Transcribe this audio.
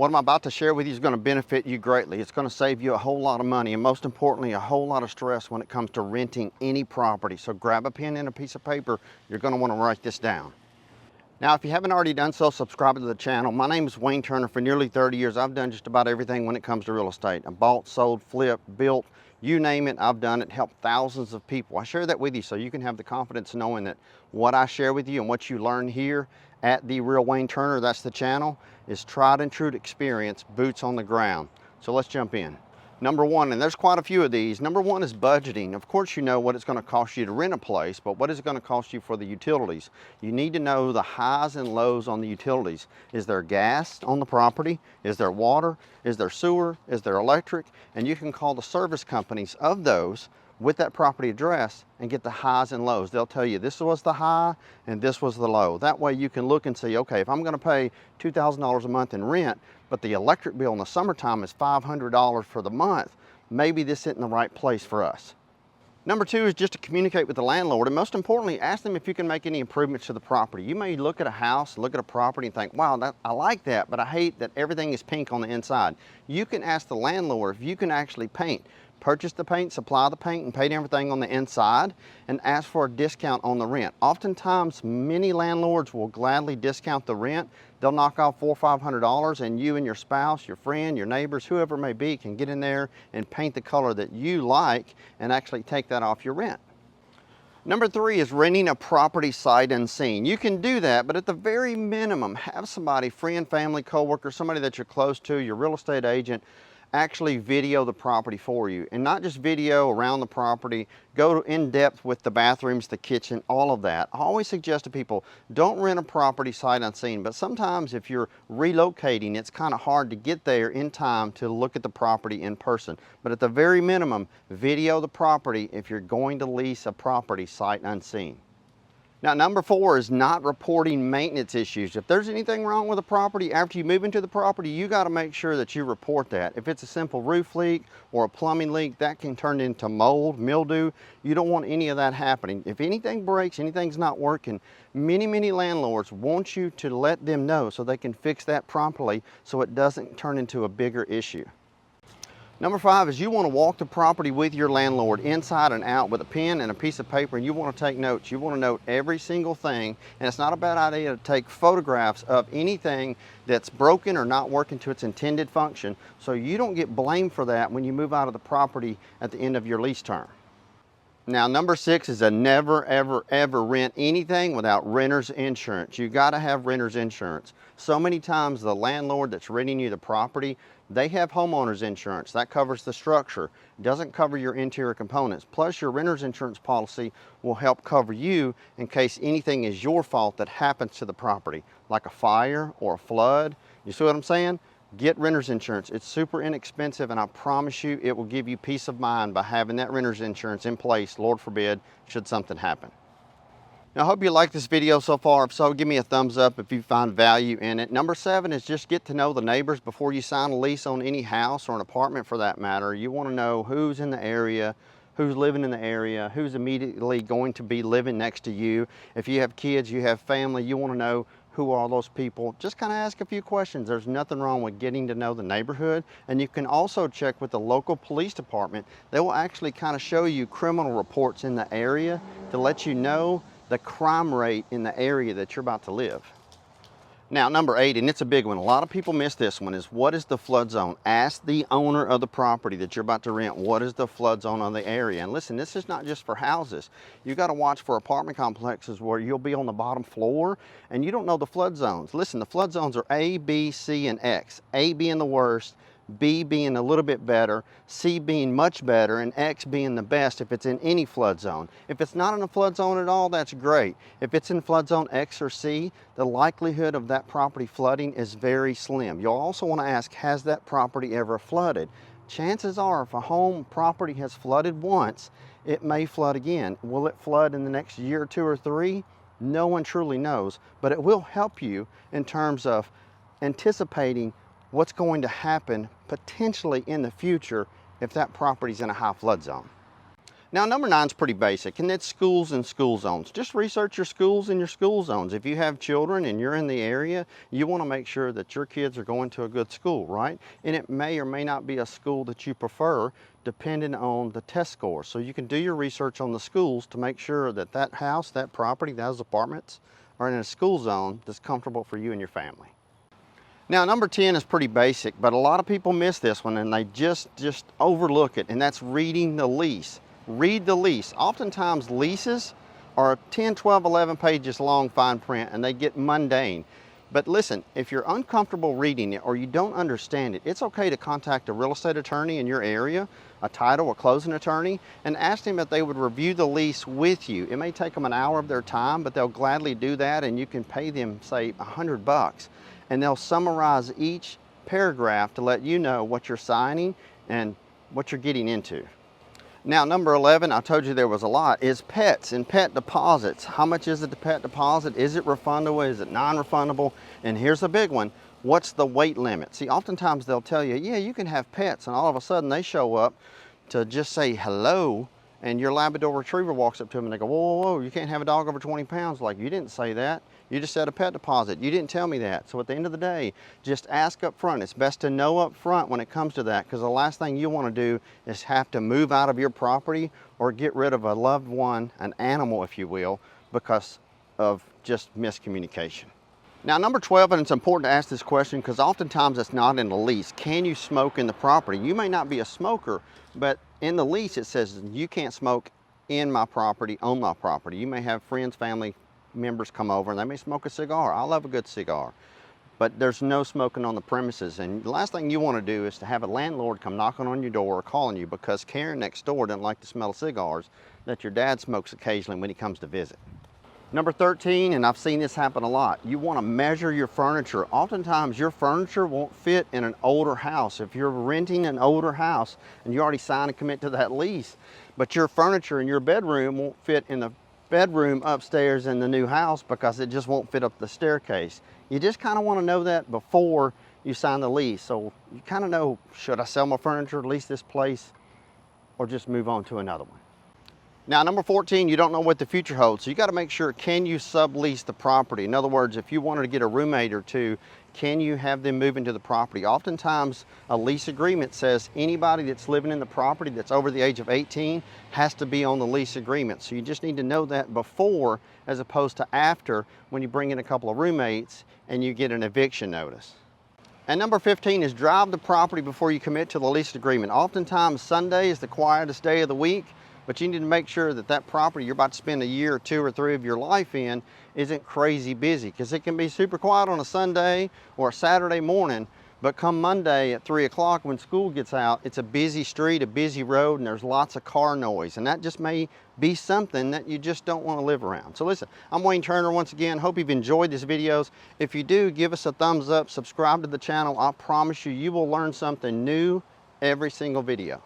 What I'm about to share with you is going to benefit you greatly. It's going to save you a whole lot of money and most importantly, a whole lot of stress when it comes to renting any property. So grab a pen and a piece of paper. You're going to want to write this down. Now, if you haven't already done so, subscribe to the channel. My name is Wayne Turner. For nearly 30 years, I've done just about everything when it comes to real estate. I bought, sold, flipped, built, you name it, I've done it, helped thousands of people. I share that with you so you can have the confidence knowing that what I share with you and what you learn here at The Real Wayne Turner, that's the channel, is tried and true experience, boots on the ground. So let's jump in. Number one, and there's quite a few of these, number one is budgeting. Of course you know what it's going to cost you to rent a place, but what is it going to cost you for the utilities? You need to know the highs and lows on the utilities. Is there gas on the property? Is there water? Is there sewer? Is there electric? And you can call the service companies of those with that property address and get the highs and lows. They'll tell you this was the high and this was the low. That way you can look and see, okay, if I'm going to pay $2,000 a month in rent, but the electric bill in the summertime is $500 for the month, maybe this isn't the right place for us. Number two is just to communicate with the landlord, and most importantly, ask them if you can make any improvements to the property. You may look at a house, look at a property and think, wow, I like that, but I hate that everything is pink on the inside. You can ask the landlord if you can actually paint. Purchase the paint, supply the paint, and paint everything on the inside, and ask for a discount on the rent. Oftentimes, many landlords will gladly discount the rent. They'll knock off $400 or $500, and you and your spouse, your friend, your neighbors, whoever it may be, can get in there and paint the color that you like and actually take that off your rent. Number three is renting a property sight unseen. You can do that, but at the very minimum, have somebody, friend, family, coworker, somebody that you're close to, your real estate agent, actually video the property for you, and not just video around the property. Go in depth with the bathrooms, the kitchen, all of that. I always suggest to people, don't rent a property sight unseen, but sometimes if you're relocating, it's kind of hard to get there in time to look at the property in person. But at the very minimum, video the property if you're going to lease a property sight unseen. Now, number four is not reporting maintenance issues. If there's anything wrong with the property after you move into the property, you got to make sure that you report that. If it's a simple roof leak or a plumbing leak, that can turn into mold, mildew. You don't want any of that happening. If anything breaks, anything's not working, many landlords want you to let them know so they can fix that promptly so it doesn't turn into a bigger issue. Number five is you want to walk the property with your landlord inside and out with a pen and a piece of paper, and you want to take notes. You want to note every single thing, and it's not a bad idea to take photographs of anything that's broken or not working to its intended function so you don't get blamed for that when you move out of the property at the end of your lease term. Now, number six is a never, ever rent anything without renter's insurance. You got to have renter's insurance. So many times the landlord that's renting you the property, they have homeowner's insurance. That covers the structure. It doesn't cover your interior components. Plus, your renter's insurance policy will help cover you in case anything is your fault that happens to the property, like a fire or a flood. You see what I'm saying? Get renter's insurance. It's super inexpensive, and I promise you it will give you peace of mind by having that renter's insurance in place, Lord forbid, should something happen. Now, I hope you like this video so far. If so, give me a thumbs up if you find value in it. Number seven is just get to know the neighbors before you sign a lease on any house or an apartment for that matter. You want to know who's in the area, who's living in the area, who's immediately going to be living next to you. If you have kids, you have family, you want to know who are those people. Just kind of ask a few questions. There's nothing wrong with getting to know the neighborhood, and you can also check with the local police department. They will actually kind of show you criminal reports in the area to let you know the crime rate in the area that you're about to live. Now, number eight, and it's a big one, a lot of people miss this one, is what is the flood zone? Ask the owner of the property that you're about to rent, what is the flood zone on the area? And listen, this is not just for houses. You got to watch for apartment complexes where you'll be on the bottom floor and you don't know the flood zones. Listen, the flood zones are A, B, C, and X. A being the worst, B being a little bit better, C being much better, and X being the best if it's in any flood zone. If it's not in a flood zone at all, that's great. If it's in flood zone X or C, the likelihood of that property flooding is very slim. You'll also want to ask, has that property ever flooded? Chances are, if a home property has flooded once, it may flood again. Will it flood in the next year, 2 or 3? No one truly knows, but it will help you in terms of anticipating what's going to happen potentially in the future if that property's in a high flood zone. Now, number 9 is pretty basic, and it's schools and school zones. Just research your schools and your school zones. If you have children and you're in the area, you want to make sure that your kids are going to a good school, right? And it may or may not be a school that you prefer, depending on the test scores. So you can do your research on the schools to make sure that that house, that property, those apartments are in a school zone that's comfortable for you and your family. Now, number 10 is pretty basic, but a lot of people miss this one and they just overlook it, and that's reading the lease. Read the lease. Oftentimes leases are 10, 12, 11 pages long, fine print, and they get mundane. But listen, if you're uncomfortable reading it or you don't understand it, it's okay to contact a real estate attorney in your area, a title or closing attorney, and ask them if they would review the lease with you. It may take them an hour of their time, but they'll gladly do that, and you can pay them, say, $100, and they'll summarize each paragraph to let you know what you're signing and what you're getting into. Now, number 11, I told you there was a lot, is pets and pet deposits. How much is the pet deposit? Is it refundable? Is it non-refundable? And here's a big one. What's the weight limit? See, oftentimes they'll tell you, yeah, you can have pets, and all of a sudden they show up to just say hello, and your Labrador Retriever walks up to them and they go, whoa, whoa, whoa, you can't have a dog over 20 pounds. Like, you didn't say that. You just said a pet deposit. You didn't tell me that. So at the end of the day, just ask up front. It's best to know up front when it comes to that, because the last thing you want to do is have to move out of your property or get rid of a loved one, an animal, if you will, because of just miscommunication. Now, number 12, and it's important to ask this question because oftentimes it's not in the lease. Can you smoke in the property? You may not be a smoker, but in the lease it says you can't smoke in my property, on my property. You may have friends, family members come over and they may smoke a cigar. I love a good cigar, but there's no smoking on the premises. And the last thing you want to do is to have a landlord come knocking on your door or calling you because Karen next door doesn't like the smell of cigars that your dad smokes occasionally when he comes to visit. Number 13, and I've seen this happen a lot, you want to measure your furniture. Oftentimes your furniture won't fit in an older house. If you're renting an older house and you already signed and commit to that lease, but your furniture in your bedroom won't fit in the bedroom upstairs in the new house because it just won't fit up the staircase. You just kind of want to know that before you sign the lease. So you kind of know, should I sell my furniture, lease this place, or just move on to another one? Now, number 14, you don't know what the future holds. So you got to make sure, can you sublease the property? In other words, if you wanted to get a roommate or two, can you have them move into the property? Oftentimes, a lease agreement says anybody that's living in the property that's over the age of 18 has to be on the lease agreement. So you just need to know that before as opposed to after, when you bring in a couple of roommates and you get an eviction notice. And number 15 is drive the property before you commit to the lease agreement. Oftentimes, Sunday is the quietest day of the week, but you need to make sure that that property you're about to spend a year or 2 or 3 of your life in isn't crazy busy, because it can be super quiet on a Sunday or a Saturday morning, but come Monday at 3 o'clock when school gets out, it's a busy street, a busy road, and there's lots of car noise, and that just may be something that you just don't want to live around. So listen, I'm Wayne Turner once again. Hope you've enjoyed these videos. If you do, give us a thumbs up, subscribe to the channel. I promise you, you will learn something new every single video.